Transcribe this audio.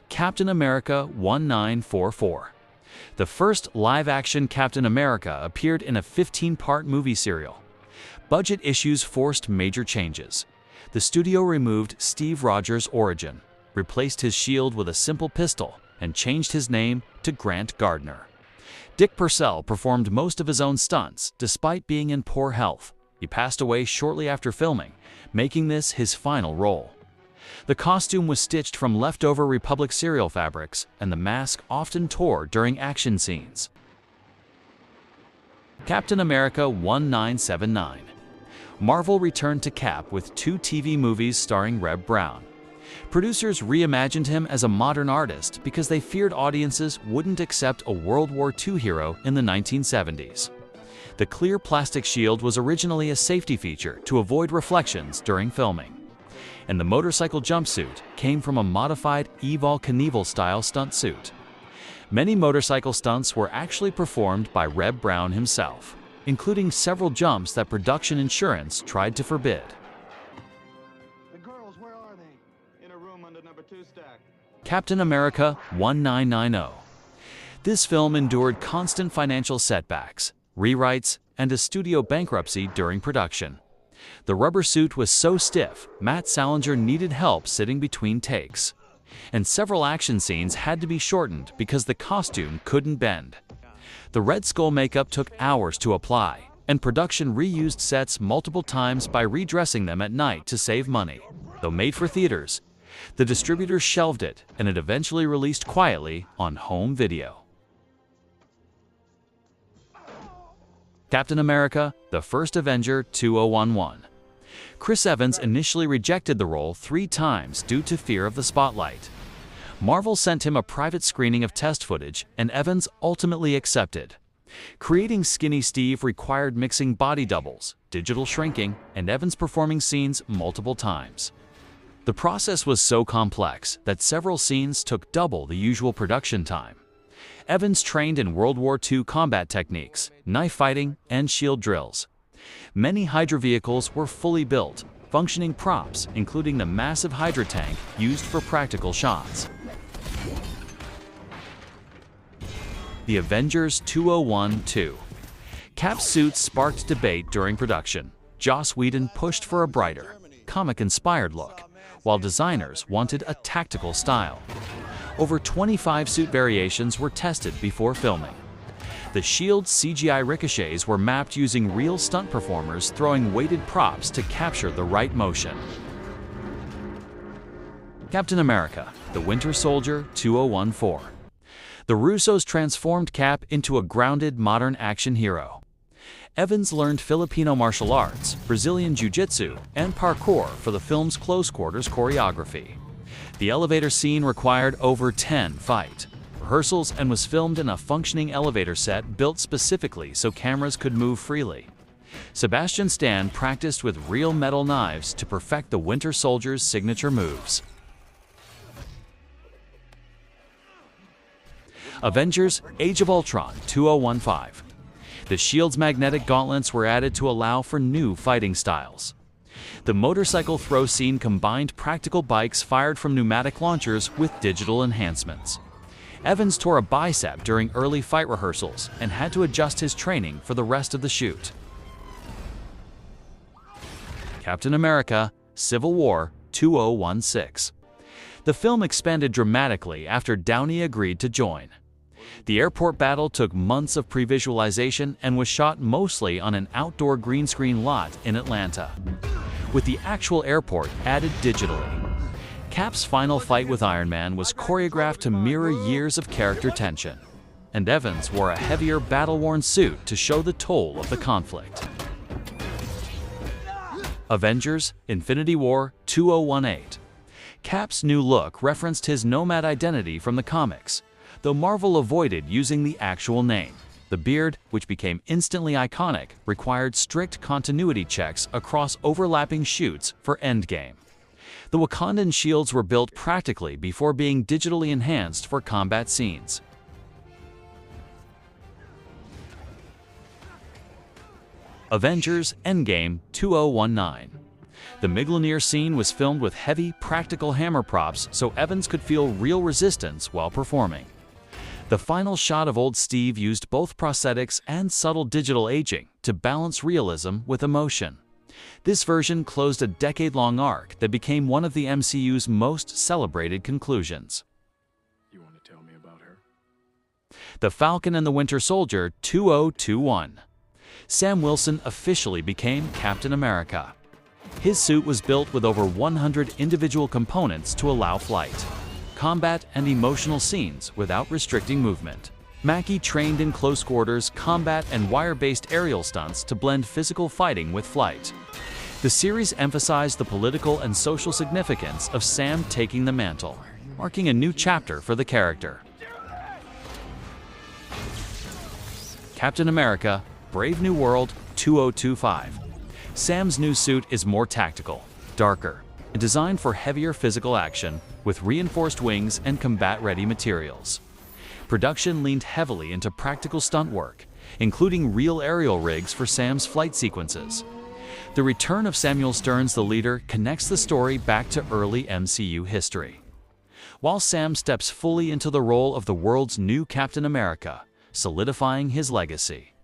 Captain America 1944. The first live-action Captain America appeared in a 15-part movie serial. Budget issues forced major changes. The studio removed Steve Rogers' origin, replaced his shield with a simple pistol, and changed his name to Grant Gardner. Dick Purcell performed most of his own stunts, despite being in poor health. He passed away shortly after filming, making this his final role. The costume was stitched from leftover Republic cereal fabrics, and the mask often tore during action scenes. Captain America 1979. Marvel returned to Cap with 2 TV movies starring Reb Brown. Producers reimagined him as a modern artist because they feared audiences wouldn't accept a World War II hero in the 1970s. The clear plastic shield was originally a safety feature to avoid reflections during filming. And the motorcycle jumpsuit came from a modified Evil Knievel-style stunt suit. Many motorcycle stunts were actually performed by Reb Brown himself, including several jumps that production insurance tried to forbid. The girls, where are they? In a room under number 2 stack. Captain America 1990. This film endured constant financial setbacks, rewrites, and a studio bankruptcy during production. The rubber suit was so stiff, Matt Salinger needed help sitting between takes. And several action scenes had to be shortened because the costume couldn't bend. The Red Skull makeup took hours to apply, and production reused sets multiple times by redressing them at night to save money. Though made for theaters, the distributors shelved it, and it eventually released quietly on home video. Captain America: The First Avenger 2011. Chris Evans initially rejected the role 3 times due to fear of the spotlight. Marvel sent him a private screening of test footage, and Evans ultimately accepted. Creating Skinny Steve required mixing body doubles, digital shrinking, and Evans performing scenes multiple times. The process was so complex that several scenes took double the usual production time. Evans trained in World War II combat techniques, knife fighting, and shield drills. Many Hydra vehicles were fully built, functioning props, including the massive Hydra tank used for practical shots. The Avengers 2012. Cap's suit sparked debate during production. Joss Whedon pushed for a brighter, comic-inspired look, while designers wanted a tactical style. Over 25 suit variations were tested before filming. The shield's CGI ricochets were mapped using real stunt performers throwing weighted props to capture the right motion. Captain America: The Winter Soldier 2014. The Russos transformed Cap into a grounded modern action hero. Evans learned Filipino martial arts, Brazilian jiu-jitsu, and parkour for the film's close-quarters choreography. The elevator scene required over 10 fight rehearsals and was filmed in a functioning elevator set built specifically so cameras could move freely. Sebastian Stan practiced with real metal knives to perfect the Winter Soldier's signature moves. Avengers: Age of Ultron 2015. The shield's magnetic gauntlets were added to allow for new fighting styles. The motorcycle throw scene combined practical bikes fired from pneumatic launchers with digital enhancements. Evans tore a bicep during early fight rehearsals and had to adjust his training for the rest of the shoot. Captain America: Civil War 2016. The film expanded dramatically after Downey agreed to join. The airport battle took months of pre-visualization and was shot mostly on an outdoor green screen lot in Atlanta, with the actual airport added digitally. Cap's final fight with Iron Man was choreographed to mirror years of character tension, and Evans wore a heavier battle-worn suit to show the toll of the conflict. Avengers: Infinity War 2018. Cap's new look referenced his nomad identity from the comics, though Marvel avoided using the actual name. The beard, which became instantly iconic, required strict continuity checks across overlapping shoots for Endgame. The Wakandan shields were built practically before being digitally enhanced for combat scenes. Avengers: Endgame 2019. The Mjolnir scene was filmed with heavy, practical hammer props so Evans could feel real resistance while performing. The final shot of old Steve used both prosthetics and subtle digital aging to balance realism with emotion. This version closed a decade-long arc that became one of the MCU's most celebrated conclusions. You want to tell me about her? The Falcon and the Winter Soldier 2021. Sam Wilson officially became Captain America. His suit was built with over 100 individual components to allow flight, combat, and emotional scenes without restricting movement. Mackie trained in close quarters, combat, and wire-based aerial stunts to blend physical fighting with flight. The series emphasized the political and social significance of Sam taking the mantle, marking a new chapter for the character. Captain America: Brave New World 2025. Sam's new suit is more tactical, darker, and designed for heavier physical action with reinforced wings and combat-ready materials. Production leaned heavily into practical stunt work, including real aerial rigs for Sam's flight sequences. The return of Samuel Stearns the leader connects the story back to early MCU history, while Sam steps fully into the role of the world's new Captain America, solidifying his legacy.